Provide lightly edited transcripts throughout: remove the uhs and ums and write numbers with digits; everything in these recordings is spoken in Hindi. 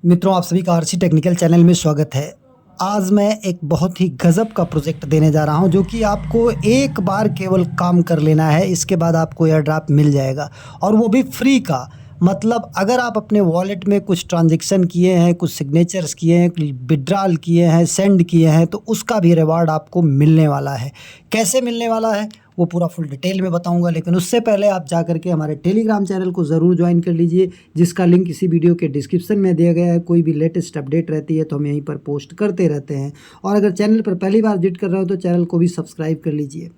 मित्रों, आप सभी का आरसी टेक्निकल चैनल में स्वागत है। आज मैं एक बहुत ही गज़ब का प्रोजेक्ट देने जा रहा हूं, जो कि आपको एक बार केवल काम कर लेना है। इसके बाद आपको एयर ड्रॉप मिल जाएगा, और वो भी फ्री का। मतलब अगर आप अपने वॉलेट में कुछ ट्रांजैक्शन किए हैं, कुछ सिग्नेचर्स किए हैं, विड्रॉल किए हैं, सेंड किए हैं, तो उसका भी रिवार्ड आपको मिलने वाला है। कैसे मिलने वाला है वो पूरा फुल डिटेल में बताऊंगा, लेकिन उससे पहले आप जा करके हमारे टेलीग्राम चैनल को ज़रूर ज्वाइन कर लीजिए, जिसका लिंक इसी वीडियो के डिस्क्रिप्शन में दिया गया है। कोई भी लेटेस्ट अपडेट रहती है तो हम यहीं पर पोस्ट करते रहते हैं। और अगर चैनल पर पहली बार विजिट कर रहे हो तो चैनल को भी सब्सक्राइब कर लीजिए।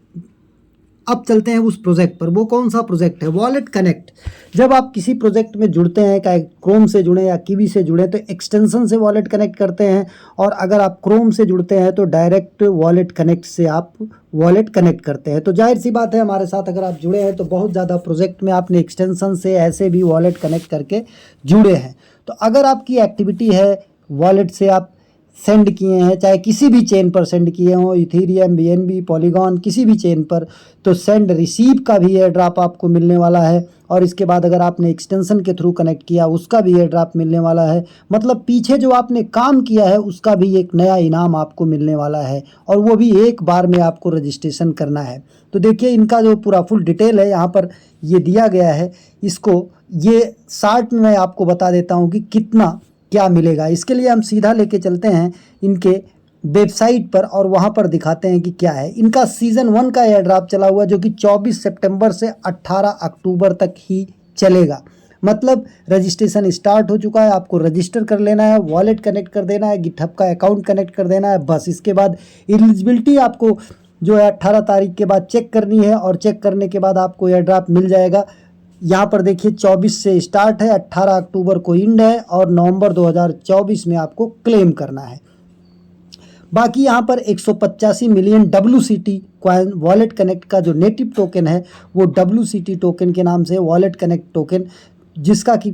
अब चलते हैं उस प्रोजेक्ट पर। वो कौन सा प्रोजेक्ट है? Wallet connect. जब आप किसी प्रोजेक्ट में जुड़ते हैं, चाहे क्रोम से जुड़े या कीवी से जुड़े, तो एक्सटेंशन से वॉलेट कनेक्ट करते हैं। और अगर आप क्रोम से जुड़ते हैं तो डायरेक्ट वॉलेट कनेक्ट से आप वॉलेट कनेक्ट करते हैं। तो जाहिर सी बात है, हमारे साथ अगर आप जुड़े हैं तो बहुत ज़्यादा प्रोजेक्ट में आपने एक्सटेंशन से ऐसे भी वॉलेट कनेक्ट करके जुड़े हैं। तो अगर आपकी एक्टिविटी है वॉलेट से आप सेंड किए हैं, चाहे किसी भी चेन पर सेंड किए हों, इथेरियम, बीएनबी, पॉलीगॉन, किसी भी चेन पर, तो सेंड रिसीव का भी एयर ड्रॉप आपको मिलने वाला है। और इसके बाद अगर आपने एक्सटेंशन के थ्रू कनेक्ट किया, उसका भी एयर ड्रॉप मिलने वाला है। मतलब पीछे जो आपने काम किया है उसका भी एक नया इनाम आपको मिलने वाला है, और वो भी एक बार में आपको रजिस्ट्रेशन करना है। तो देखिए, इनका जो पूरा फुल डिटेल है यहाँ पर ये दिया गया है। इसको ये शार्ट में मैं आपको बता देता हूँ कि कितना क्या मिलेगा। इसके लिए हम सीधा लेके चलते हैं इनके वेबसाइट पर, और वहाँ पर दिखाते हैं कि क्या है। इनका सीज़न 1 का एयर ड्रॉप चला हुआ, जो कि 24 सितंबर से 18 अक्टूबर तक ही चलेगा। मतलब रजिस्ट्रेशन स्टार्ट हो चुका है। आपको रजिस्टर कर लेना है, वॉलेट कनेक्ट कर देना है, गिटहब का अकाउंट कनेक्ट कर देना है, बस। इसके बाद एलिजिबिलिटी आपको जो है 18 तारीख के बाद चेक करनी है, और चेक करने के बाद आपको एयर ड्रॉप मिल जाएगा। यहाँ पर देखिए 24 से स्टार्ट है, 18 अक्टूबर को एंड है, और नवंबर 2024 में आपको क्लेम करना है। बाकी यहाँ पर 185 million WCT coin wallet connect का जो नेटिव टोकन है, वो WCT टोकन के नाम से वॉलेट कनेक्ट टोकन, जिसका कि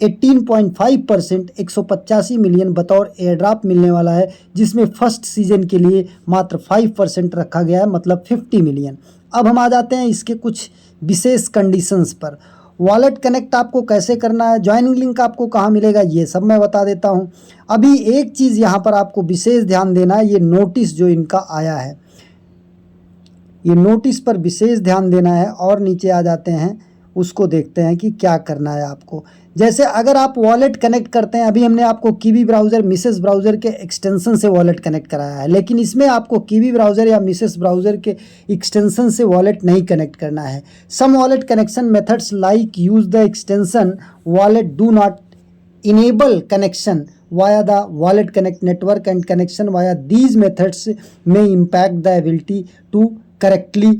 18.5% 185 मिलियन बतौर एयर ड्रॉप मिलने वाला है, जिसमें फर्स्ट सीजन के लिए मात्र 5% रखा गया है, मतलब 50 मिलियन। अब हम आ जाते हैं इसके कुछ विशेष कंडीशंस पर। वॉलेट कनेक्ट आपको कैसे करना है, ज्वाइनिंग लिंक आपको कहाँ मिलेगा, ये सब मैं बता देता हूँ। अभी एक चीज़ यहाँ पर आपको विशेष ध्यान देना है, ये नोटिस जो इनका आया है, ये नोटिस पर विशेष ध्यान देना है। और नीचे आ जाते हैं, उसको देखते हैं कि क्या करना है आपको। जैसे अगर आप वॉलेट कनेक्ट करते हैं, अभी हमने आपको कीवी ब्राउज़र, मिसेस ब्राउज़र के एक्सटेंशन से वॉलेट कनेक्ट कराया है, लेकिन इसमें आपको कीवी ब्राउज़र या मिसेस ब्राउज़र के एक्सटेंशन से वॉलेट नहीं कनेक्ट करना है। Some wallet connection methods like use the extension wallet do not enable connection via the wallet connect network, and connection via these methods may impact the ability to correctly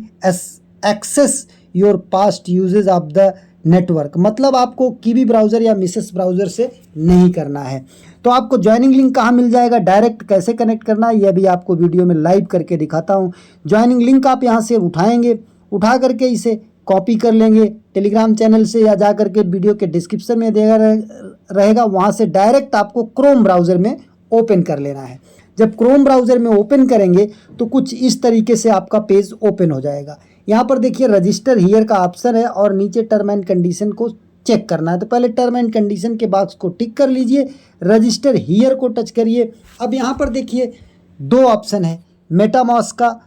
access your past uses of the network. मतलब आपको कीवी ब्राउज़र या मिसेस ब्राउज़र से नहीं करना है। तो आपको ज्वाइनिंग लिंक कहाँ मिल जाएगा, डायरेक्ट कैसे कनेक्ट करना है, यह भी आपको वीडियो में लाइव करके दिखाता हूँ। ज्वाइनिंग लिंक आप यहाँ से उठाएंगे, उठा करके इसे कॉपी कर लेंगे टेलीग्राम चैनल से, या जा करके वीडियो के डिस्क्रिप्शन में दिया रहेगा, वहाँ से डायरेक्ट आपको क्रोम ब्राउज़र में ओपन कर लेना है। जब क्रोम ब्राउज़र में ओपन करेंगे तो कुछ इस तरीके से आपका पेज ओपन हो जाएगा। यहाँ पर देखिए रजिस्टर हियर का ऑप्शन है, और नीचे टर्म एंड कंडीशन को चेक करना है। तो पहले टर्म एंड कंडीशन के बॉक्स को टिक कर लीजिए, रजिस्टर हियर को टच करिए। अब यहाँ पर देखिए दो ऑप्शन है, मेटामास्क का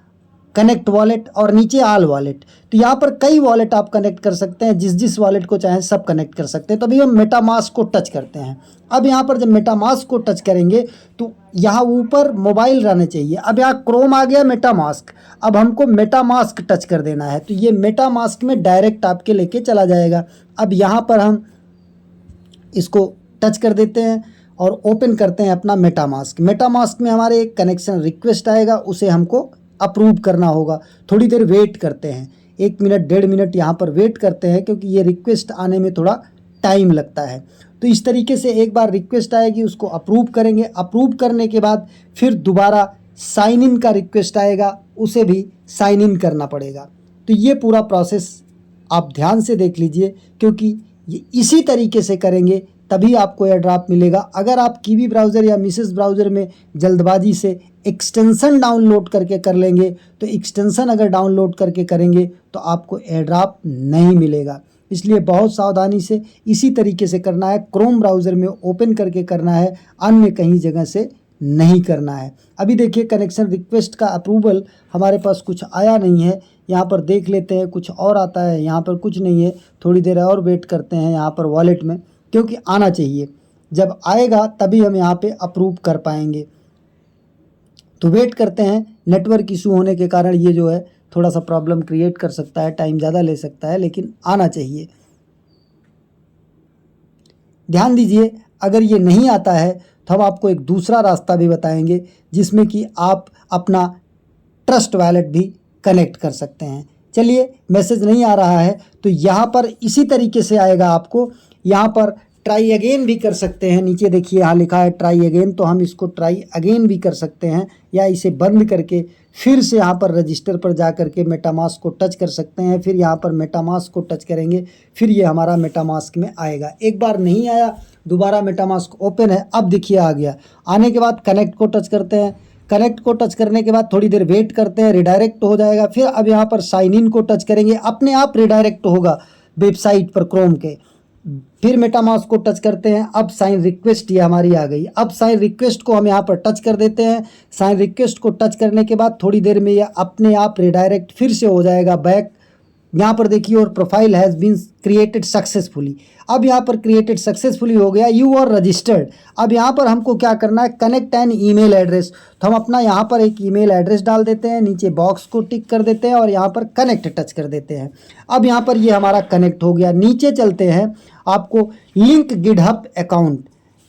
कनेक्ट वॉलेट और नीचे ऑल वॉलेट। तो यहाँ पर कई वॉलेट आप कनेक्ट कर सकते हैं, जिस वॉलेट को चाहें सब कनेक्ट कर सकते हैं। तो अभी हम मेटामास्क को टच करते हैं। अब यहाँ पर जब मेटामास्क को टच करेंगे तो यहाँ ऊपर मोबाइल रहना चाहिए। अब यहाँ क्रोम आ गया, मेटामास्क। अब हमको मेटामास्क टच कर देना है, तो ये मेटामास्क में डायरेक्ट आपके लेके चला जाएगा। अब यहाँ पर हम इसको टच कर देते हैं और ओपन करते हैं अपना मेटामास्क। मेटामास्क में हमारे एक कनेक्शन रिक्वेस्ट आएगा, उसे हमको अप्रूव करना होगा। थोड़ी देर वेट करते हैं, 1 मिनट 1.5 मिनट यहाँ पर वेट करते हैं, क्योंकि ये रिक्वेस्ट आने में थोड़ा टाइम लगता है। तो इस तरीके से एक बार रिक्वेस्ट आएगी, उसको अप्रूव करेंगे। अप्रूव करने के बाद फिर दोबारा साइन इन का रिक्वेस्ट आएगा, उसे भी साइन इन करना पड़ेगा। तो ये पूरा प्रोसेस आप ध्यान से देख लीजिए, क्योंकि ये इसी तरीके से करेंगे तभी आपको एयर ड्रॉप मिलेगा। अगर आप कीवी ब्राउज़र या मिसेस ब्राउज़र में जल्दबाजी से एक्सटेंशन डाउनलोड करके कर लेंगे, तो एक्सटेंशन अगर डाउनलोड करके करेंगे तो आपको एयर ड्रॉप नहीं मिलेगा। इसलिए बहुत सावधानी से इसी तरीके से करना है। क्रोम ब्राउज़र में ओपन करके करना है, अन्य कहीं जगह से नहीं करना है। अभी देखिए कनेक्शन रिक्वेस्ट का अप्रूवल हमारे पास कुछ आया नहीं है। यहाँ पर देख लेते हैं कुछ और आता है, यहाँ पर कुछ नहीं है। थोड़ी देर और वेट करते हैं यहाँ पर वॉलेट में, क्योंकि आना चाहिए। जब आएगा तभी हम यहाँ पे अप्रूव कर पाएंगे। तो वेट करते हैं। नेटवर्क इशू होने के कारण ये जो है थोड़ा सा प्रॉब्लम क्रिएट कर सकता है, टाइम ज़्यादा ले सकता है, लेकिन आना चाहिए। ध्यान दीजिए, अगर ये नहीं आता है तो हम आपको एक दूसरा रास्ता भी बताएंगे, जिसमें कि आप अपना ट्रस्ट वॉलेट भी कनेक्ट कर सकते हैं। चलिए, मैसेज नहीं आ रहा है तो यहाँ पर इसी तरीके से आएगा आपको। यहाँ पर ट्राई अगेन भी कर सकते हैं। नीचे देखिए यहाँ लिखा है ट्राई अगेन, तो हम इसको ट्राई अगेन भी कर सकते हैं, या इसे बंद करके फिर से यहाँ पर रजिस्टर पर जा करके मेटामास्क को टच कर सकते हैं। फिर यहाँ पर मेटामास्क को टच करेंगे, फिर ये हमारा मेटामास्क में आएगा। एक बार नहीं आया, दोबारा मेटामास्क ओपन है, अब देखिए आ गया। आने के बाद कनेक्ट को टच करते हैं। कनेक्ट को टच करने के बाद थोड़ी देर वेट करते हैं, रिडायरेक्ट हो जाएगा। फिर अब यहाँ पर साइन इन को टच करेंगे, अपने आप रिडायरेक्ट होगा वेबसाइट पर क्रोम के। फिर मेटामास्क को टच करते हैं। अब साइन रिक्वेस्ट ये हमारी आ गई। अब साइन रिक्वेस्ट को हम यहाँ पर टच कर देते हैं। साइन रिक्वेस्ट को टच करने के बाद थोड़ी देर में ये अपने आप रिडायरेक्ट फिर से हो जाएगा बैक। यहाँ पर देखिए और profile has been created successfully. अब यहाँ पर क्रिएटेड सक्सेसफुली हो गया, यू आर रजिस्टर्ड। अब यहाँ पर हमको क्या करना है, कनेक्ट एन ईमेल एड्रेस। तो हम अपना यहाँ पर एक ईमेल एड्रेस डाल देते हैं, नीचे बॉक्स को टिक कर देते हैं और यहाँ पर कनेक्ट टच कर देते हैं। अब यहाँ पर ये हमारा कनेक्ट हो गया। नीचे चलते हैं, आपको लिंक गिटहब अकाउंट,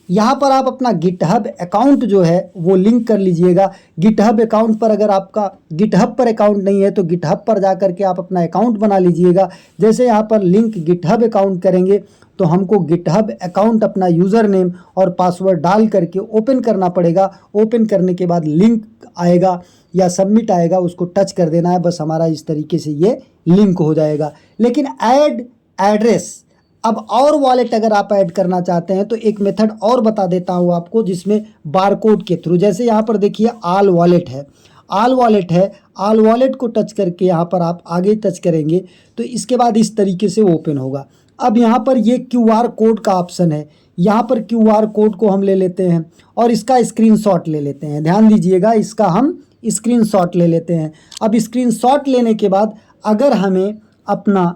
यहाँ पर आप अपना गिटहब अकाउंट जो है वो लिंक कर लीजिएगा। गिटहब अकाउंट पर अगर आपका गिटहब पर अकाउंट नहीं है तो गिटहब पर जा करके आप अपना अकाउंट बना लीजिएगा। जैसे यहाँ पर लिंक गिटहब अकाउंट करेंगे तो हमको गिटहब अकाउंट अपना यूज़र नेम और पासवर्ड डाल करके ओपन करना पड़ेगा। ओपन करने के बाद लिंक आएगा या सबमिट आएगा, उसको टच कर देना है। बस हमारा इस तरीके से ये लिंक हो जाएगा। लेकिन ऐड एड्रेस, अब और वॉलेट अगर आप ऐड करना चाहते हैं तो एक मेथड और बता देता हूँ आपको, जिसमें बारकोड के थ्रू, जैसे यहाँ पर देखिए आल वॉलेट है, आल वॉलेट है, आल वॉलेट को टच करके यहाँ पर आप आगे टच करेंगे तो इसके बाद इस तरीके से ओपन होगा। अब यहाँ पर ये QR कोड का ऑप्शन है, यहाँ पर QR कोड को हम ले लेते हैं और इसका स्क्रीनशॉट ले लेते हैं। ध्यान दीजिएगा, इसका हम स्क्रीनशॉट ले लेते हैं। अब स्क्रीनशॉट लेने के बाद अगर हमें अपना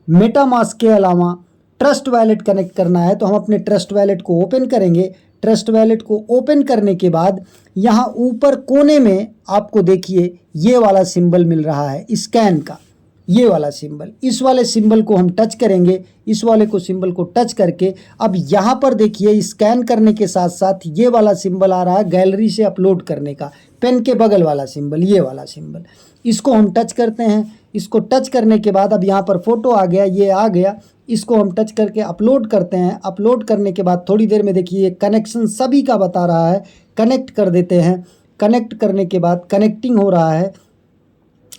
मेटामास्क के अलावा ट्रस्ट वॉलेट कनेक्ट करना है तो हम अपने ट्रस्ट वॉलेट को ओपन करेंगे। ट्रस्ट वॉलेट को ओपन करने के बाद यहाँ ऊपर कोने में आपको देखिए ये वाला सिंबल मिल रहा है स्कैन का, ये वाला सिंबल। इस वाले सिंबल को हम टच करेंगे। इस वाले को सिंबल को टच करके अब यहाँ पर देखिए स्कैन करने के साथ साथ ये वाला सिंबल आ रहा है गैलरी से अपलोड करने का, पेन के बगल वाला सिंबल, ये वाला सिंबल। इसको हम टच करते हैं। इसको टच करने के बाद अब यहाँ पर फ़ोटो आ गया, ये आ गया। इसको हम टच करके अपलोड करते हैं। अपलोड करने के बाद थोड़ी देर में देखिए कनेक्शन सभी का बता रहा है, कनेक्ट कर देते हैं। कनेक्ट करने के बाद कनेक्टिंग हो रहा है।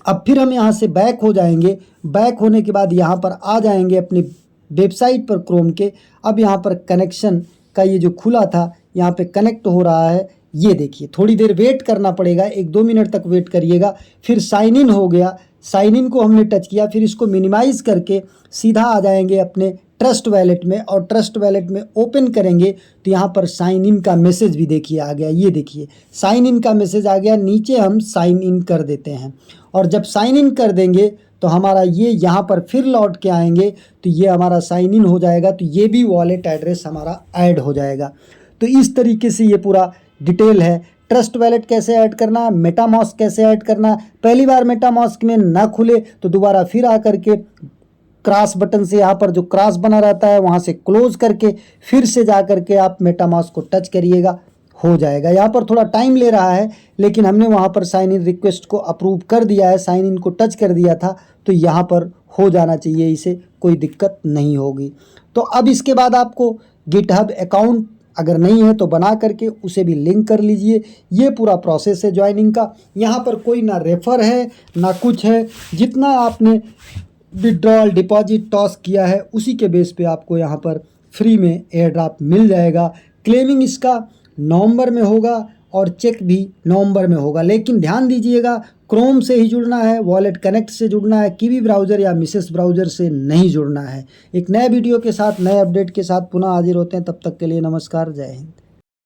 अब फिर हम यहाँ से बैक हो जाएंगे। बैक होने के बाद यहाँ पर आ जाएंगे अपनी वेबसाइट पर क्रोम के। अब यहाँ पर कनेक्शन का ये जो खुला था यहाँ पे कनेक्ट हो रहा है, ये देखिए। थोड़ी देर वेट करना पड़ेगा, 1-2 मिनट तक वेट करिएगा। फिर साइन इन हो गया, साइन इन को हमने टच किया। फिर इसको मिनिमाइज़ करके सीधा आ जाएंगे अपने ट्रस्ट वॉलेट में और ट्रस्ट वॉलेट में ओपन करेंगे तो यहाँ पर साइन इन का मैसेज भी देखिए आ गया। ये देखिए साइन इन का मैसेज आ गया। नीचे हम साइन इन कर देते हैं और जब साइन इन कर देंगे तो हमारा ये यहाँ पर फिर लौट के आएंगे तो ये हमारा साइन इन हो जाएगा। तो ये भी वॉलेट एड्रेस हमारा ऐड हो जाएगा। तो इस तरीके से ये पूरा डिटेल है। ट्रस्ट वॉलेट कैसे ऐड करना, मेटामास्क कैसे ऐड करना। पहली बार मेटामास्क में ना खुले तो दोबारा फिर आकर के क्रॉस बटन से यहाँ पर जो क्रॉस बना रहता है वहाँ से क्लोज करके फिर से जा करके आप मेटामास्क को टच करिएगा, हो जाएगा। यहाँ पर थोड़ा टाइम ले रहा है लेकिन हमने वहाँ पर साइन इन रिक्वेस्ट को अप्रूव कर दिया है, साइन इन को टच कर दिया था तो यहाँ पर हो जाना चाहिए, इसे कोई दिक्कत नहीं होगी। तो अब इसके बाद आपको गिटहब अकाउंट अगर नहीं है तो बना करके उसे भी लिंक कर लीजिए। ये पूरा प्रोसेस है ज्वाइनिंग का। यहाँ पर कोई ना रेफ़र है ना कुछ है, जितना आपने विड्रॉल डिपॉजिट टॉस किया है उसी के बेस पे आपको यहाँ पर फ्री में एयर ड्रॉप मिल जाएगा। क्लेमिंग इसका नवंबर में होगा और चेक भी नवंबर में होगा। लेकिन ध्यान दीजिएगा, क्रोम से ही जुड़ना है, वॉलेट कनेक्ट से जुड़ना है, कीवी ब्राउज़र या मिसेस ब्राउज़र से नहीं जुड़ना है। एक नए वीडियो के साथ, नए अपडेट के साथ पुनः हाजिर होते हैं। तब तक के लिए नमस्कार, जय हिंद।